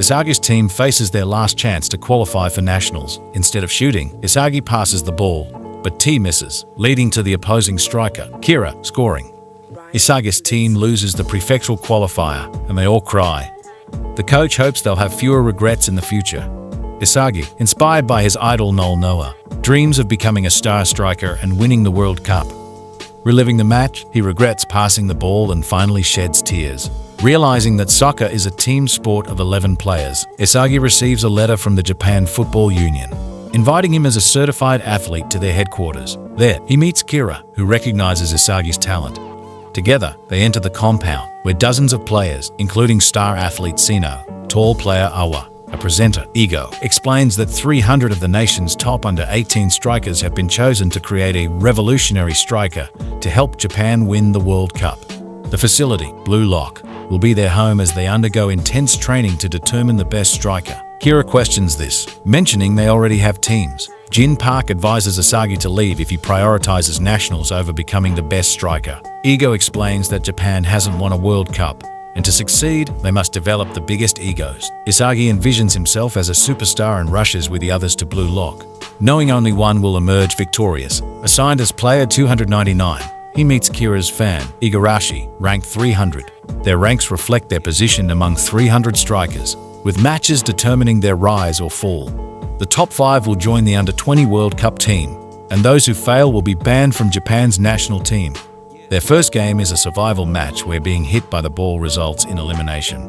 Isagi's team faces their last chance to qualify for nationals. Instead of shooting, Isagi passes the ball, but T misses, leading to the opposing striker, Kira, scoring. Isagi's team loses the prefectural qualifier, and they all cry. The coach hopes they'll have fewer regrets in the future. Isagi, inspired by his idol Noah, dreams of becoming a star striker and winning the World Cup. Reliving the match, he regrets passing the ball and finally sheds tears. Realizing that soccer is a team sport of 11 players, Isagi receives a letter from the Japan Football Union, inviting him as a certified athlete to their headquarters. There, he meets Kira, who recognizes Isagi's talent. Together, they enter the compound, where dozens of players, including star athlete Sino, tall player Awa, a presenter, Ego, explains that 300 of the nation's top under-18 strikers have been chosen to create a revolutionary striker to help Japan win the World Cup. The facility, Blue Lock, will be their home as they undergo intense training to determine the best striker. Kira questions this, mentioning they already have teams. Jin Park advises Isagi to leave if he prioritizes nationals over becoming the best striker. Ego explains that Japan hasn't won a World Cup, and to succeed, they must develop the biggest egos. Isagi envisions himself as a superstar and rushes with the others to Blue Lock, knowing only one will emerge victorious. Assigned as player 299, he meets Kira's fan, Igarashi, ranked 300. Their ranks reflect their position among 300 strikers, with matches determining their rise or fall. The top 5 will join the Under-20 World Cup team, and those who fail will be banned from Japan's national team. Their first game is a survival match where being hit by the ball results in elimination.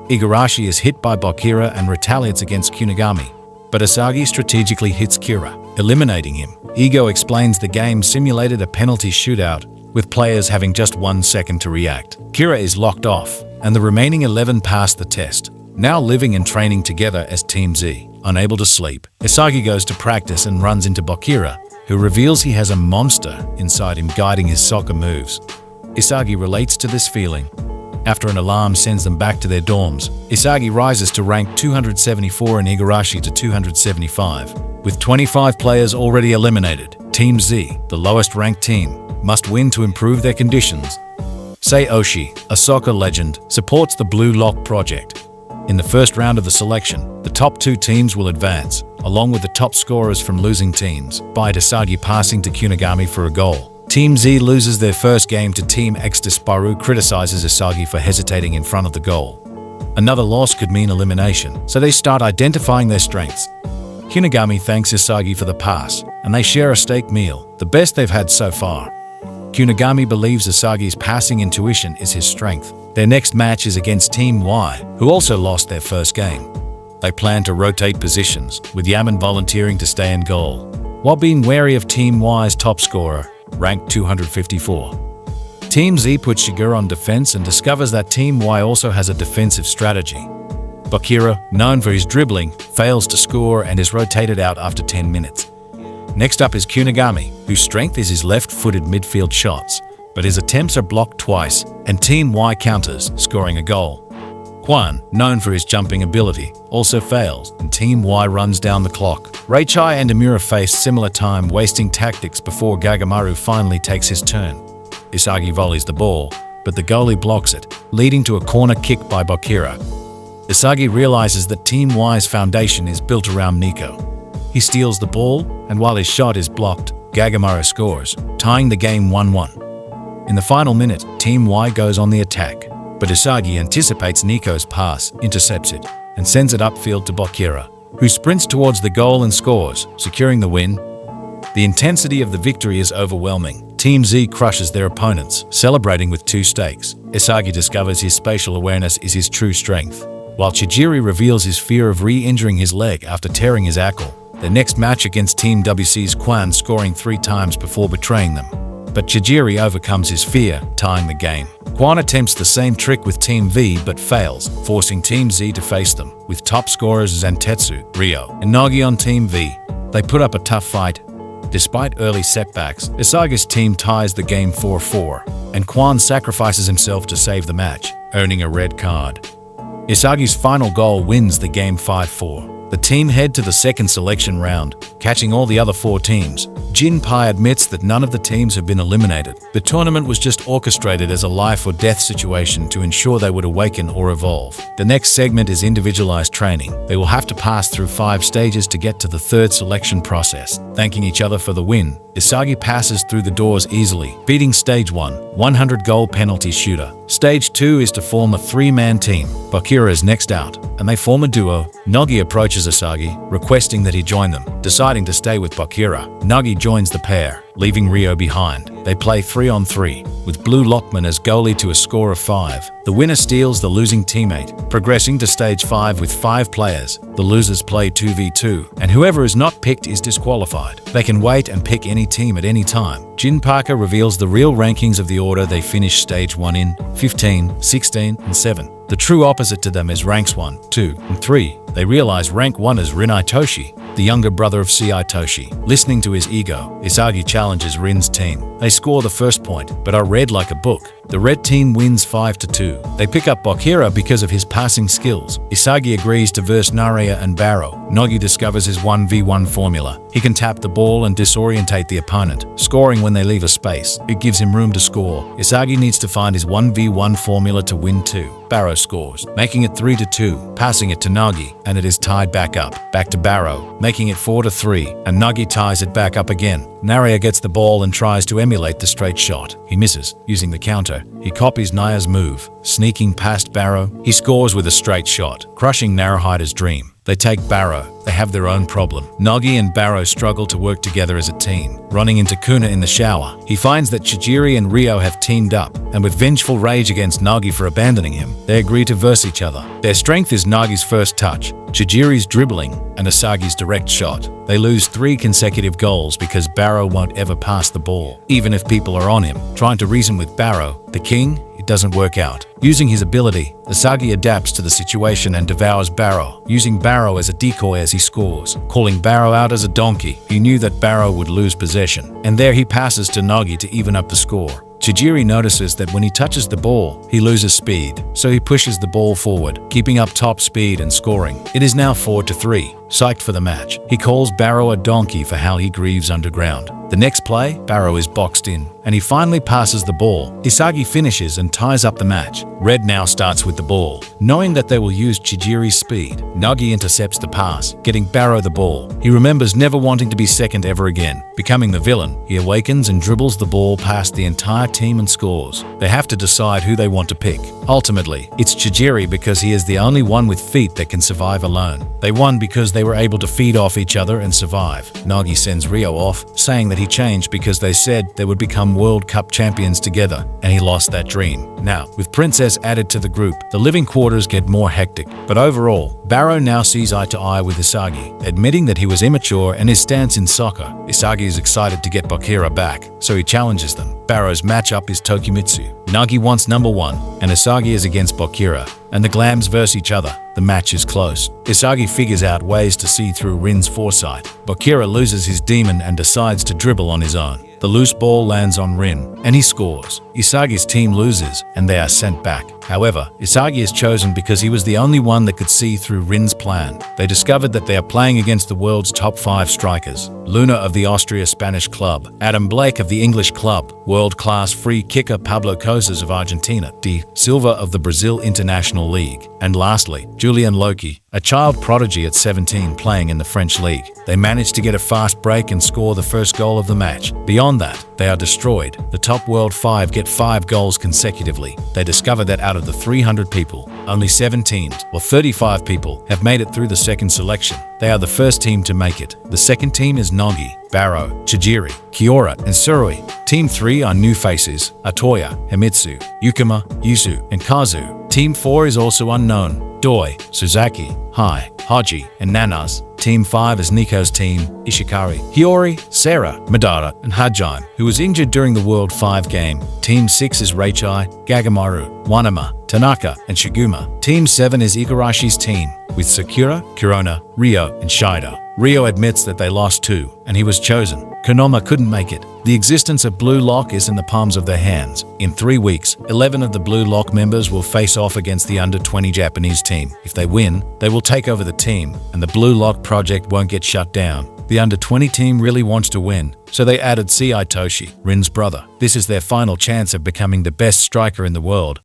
Igarashi is hit by bachira and retaliates against Kunigami, but Isagi strategically hits Kira, eliminating him. Ego explains the game simulated a penalty shootout, with players having just 1 second to react. Kira is locked off, and the remaining 11 pass the test, now living and training together as Team Z. Unable to sleep, Isagi goes to practice and runs into Bachira, who reveals he has a monster inside him guiding his soccer moves. Isagi relates to this feeling. After an alarm sends them back to their dorms, Isagi rises to rank 274 and Igarashi to 275. With 25 players already eliminated, Team Z, the lowest ranked team, must win to improve their conditions. Sei Oshi, a soccer legend, supports the Blue Lock project. In the first round of the selection, the top 2 teams will advance, along with the top scorers from losing teams, by Isagi passing to Kunigami for a goal. Team Z loses their first game to Team X. Disparu criticizes Isagi for hesitating in front of the goal. Another loss could mean elimination, so they start identifying their strengths. Kunigami thanks Isagi for the pass, and they share a steak meal, the best they've had so far. Kunigami believes Isagi's passing intuition is his strength. Their next match is against Team Y, who also lost their first game. They plan to rotate positions, with Yaman volunteering to stay in goal, while being wary of Team Y's top scorer, ranked 254. Team Z puts Shigeru on defense and discovers that Team Y also has a defensive strategy. Bachira, known for his dribbling, fails to score and is rotated out after 10 minutes. Next up is Kunigami, whose strength is his left-footed midfield shots, but his attempts are blocked twice, and Team Y counters, scoring a goal. Kwan, known for his jumping ability, also fails, and Team Y runs down the clock. Reichai and Amura face similar time-wasting tactics before Gagamaru finally takes his turn. Isagi volleys the ball, but the goalie blocks it, leading to a corner kick by Bachira. Isagi realizes that Team Y's foundation is built around Nico. He steals the ball, and while his shot is blocked, Gagamaru scores, tying the game 1-1. In the final minute, Team Y goes on the attack, but Isagi anticipates Nico's pass, intercepts it, and sends it upfield to Bachira, who sprints towards the goal and scores, securing the win. The intensity of the victory is overwhelming. Team Z crushes their opponents, celebrating with 2 steaks. Isagi discovers his spatial awareness is his true strength, while Chijiri reveals his fear of re-injuring his leg after tearing his ankle. Their next match against Team WC's Kwan scoring 3 times before betraying them. But Chijiri overcomes his fear, tying the game. Kwan attempts the same trick with Team V but fails, forcing Team Z to face them. With top scorers Zantetsu, Ryo, and Nagi on Team V, they put up a tough fight. Despite early setbacks, Isagi's team ties the game 4-4, and Kwan sacrifices himself to save the match, earning a red card. Isagi's final goal wins the game 5-4. The team head to the second selection round, catching all the other 4 teams. Jinpai admits that none of the teams have been eliminated. The tournament was just orchestrated as a life or death situation to ensure they would awaken or evolve. The next segment is individualized training. They will have to pass through 5 stages to get to the third selection process. Thanking each other for the win, Isagi passes through the doors easily, beating Stage 1, 100-goal penalty shooter. Stage 2 is to form a 3-man team. Bachira is next out, and they form a duo. Nagi approaches Isagi, requesting that he join them. Deciding to stay with Bachira, Nagi joins the pair, leaving Ryo behind. They play 3-on-3, with Blue Lockman as goalie to a score of 5. The winner steals the losing teammate, progressing to Stage 5 with 5 players. The losers play 2v2, and whoever is not picked is disqualified. They can wait and pick any team at any time. Jin Parker reveals the real rankings of the order they finish Stage 1 in: 15, 16, and 7. The true opposite to them is ranks 1, 2, and 3. They realize rank 1 is Rin Toshi, the younger brother of C.I. Toshi. Listening to his ego, Isagi challenges Rin's team. They score the first point, but are read like a book. The red team wins 5-2. They pick up Bachira because of his passing skills. Isagi agrees to verse Nareya and Barrow. Nagi discovers his 1v1 formula. He can tap the ball and disorientate the opponent, scoring when they leave a space. It gives him room to score. Isagi needs to find his 1v1 formula to win 2. Barrow scores, making it 3-2, passing it to Nagi, and it is tied back up. Back to Barrow, making it 4-3, and Nagi ties it back up again. Nareya gets the ball and tries to emulate the straight shot. He misses. Using the counter, he copies Naya's move. Sneaking past Barrow, he scores with a straight shot, crushing Naruhida's dream. They take Barrow. They have their own problem. Nagi and Barrow struggle to work together as a team. Running into Kuna in the shower, he finds that Chijiri and Ryo have teamed up, and with vengeful rage against Nagi for abandoning him, they agree to verse each other. Their strength is Nagi's first touch, Chijiri's dribbling, and Isagi's direct shot. They lose 3 consecutive goals because Barrow won't ever pass the ball, even if people are on him. Trying to reason with Barrow, the king, it doesn't work out. Using his ability, Isagi adapts to the situation and devours Barrow, using Barrow as a decoy as he scores. Calling Barrow out as a donkey, he knew that Barrow would lose possession, and there he passes to Nagi to even up the score. Chijiri notices that when he touches the ball, he loses speed, so he pushes the ball forward, keeping up top speed and scoring. It is now 4-3. Psyched for the match, he calls Barrow a donkey for how he grieves underground. The next play, Barrow is boxed in, and he finally passes the ball. Isagi finishes and ties up the match. Red now starts with the ball. Knowing that they will use Chijiri's speed, Nagi intercepts the pass, getting Barrow the ball. He remembers never wanting to be second ever again. Becoming the villain, he awakens and dribbles the ball past the entire team and scores. They have to decide who they want to pick. Ultimately, it's Chijiri because he is the only one with feet that can survive alone. They won because they were able to feed off each other and survive. Nagi sends Ryo off, saying that he changed because they said they would become World Cup champions together, and he lost that dream. Now, with Princess added to the group, the living quarters get more hectic. But overall, Barrow now sees eye to eye with Isagi, admitting that he was immature and his stance in soccer. Isagi is excited to get Bachira back, so he challenges them. Barrow's matchup is Tokimitsu. Nagi wants number 1, and Isagi is against Bachira, and the Glams verse each other. The match is close. Isagi figures out ways to see through Rin's foresight. Bachira loses his demon and decides to dribble on his own. The loose ball lands on Rin, and he scores. Isagi's team loses, and they are sent back. However, Isagi is chosen because he was the only one that could see through Rin's plan. They discovered that they are playing against the world's top 5 strikers. Luna of the Austria-Spanish club, Adam Blake of the English club, world-class free kicker Pablo Cosas of Argentina, D. Silva of the Brazil International League, and lastly, Julian Loki, a child prodigy at 17 playing in the French league. They managed to get a fast break and score the first goal of the match. Beyond that, they are destroyed. The top world 5 get 5 goals consecutively. They discover that out of the 300 people, only 17 or 35 people have made it through the second selection. They are the first team to make it. The second team is Nagi, Barrow, Chijiri, Kiora, and Surui. Team 3 are new faces: Atoya, Himitsu, Yukima, Yuzu, and Kazu. Team 4 is also unknown: Doi, Suzaki, Hai, Haji, and Nanas. Team 5 is Nico's team: Ishikari, Hiyori, Sarah, Madara, and Hajime, who was injured during the World 5 game. Team 6 is Reichai, Gagamaru, Wanama, Tanaka, and Shiguma. Team 7 is Igarashi's team, with Sakura, Kirona, Ryo, and Shido. Ryo admits that they lost too, and he was chosen. Konoma couldn't make it. The existence of Blue Lock is in the palms of their hands. In 3 weeks, 11 of the Blue Lock members will face off against the under-20 Japanese team. If they win, they will take over the team, and the Blue Lock project won't get shut down. The under-20 team really wants to win, so they added Sei Toshi, Rin's brother. This is their final chance of becoming the best striker in the world.